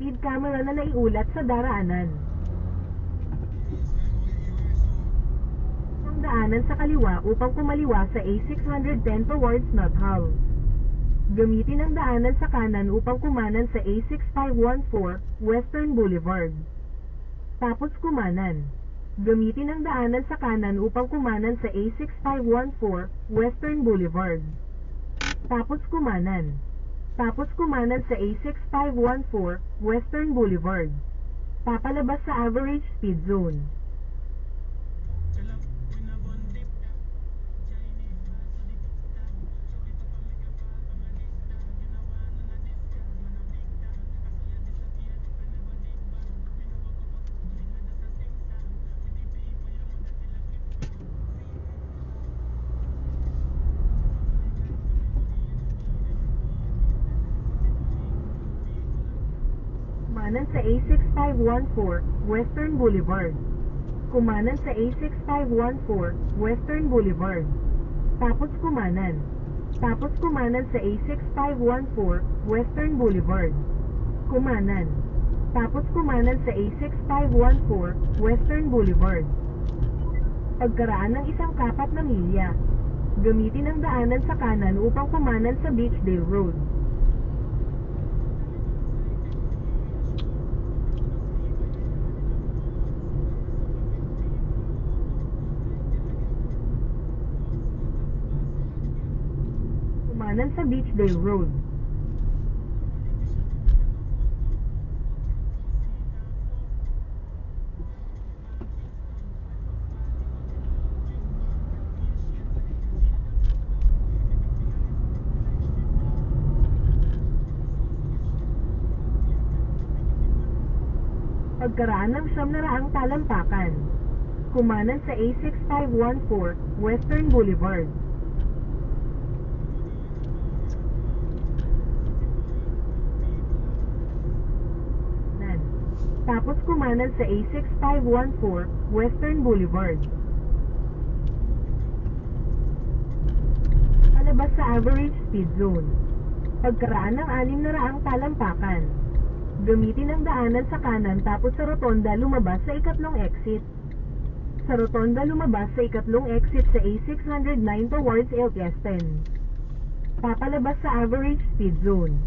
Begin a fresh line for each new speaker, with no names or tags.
speed camera na naiulat sa daraanan. Ang daanan sa kaliwa upang kumaliwa sa A610 towards Nuthall. Gamitin ang daanan sa kanan upang kumanan sa A6514 Western Boulevard. Tapos kumanan. Gamitin ang daanan sa kanan upang kumanan sa A6514 Western Boulevard. Tapos kumanan. Tapos kumanan sa A6514 Western Boulevard. Papalabas sa average speed zone. Kumanan sa A6514 Western Boulevard. Kumanan sa A6514 Western Boulevard. Tapos kumanan. Tapos kumanan sa A6514 Western Boulevard. Kumanan. Tapos kumanan sa A6514 Western Boulevard. Pagkaraan ng isang kapat na milya, gamitin ang daanan sa kanan upang kumanan sa Beachdale Road. Kumanan sa Beachdale Road. Pagkaraan ng 900 talampakan, kumanan sa A6514 Western Boulevard. Tapos kumanan sa A6514 Western Boulevard. Palabas sa average speed zone. Pagkaraan ng 600 talampakan, gamitin ang daanan sa kanan tapos sa rotonda lumabas sa ikatlong exit. Sa rotonda lumabas sa ikatlong exit sa A609 towards Elphiaston. Papalabas sa average speed zone.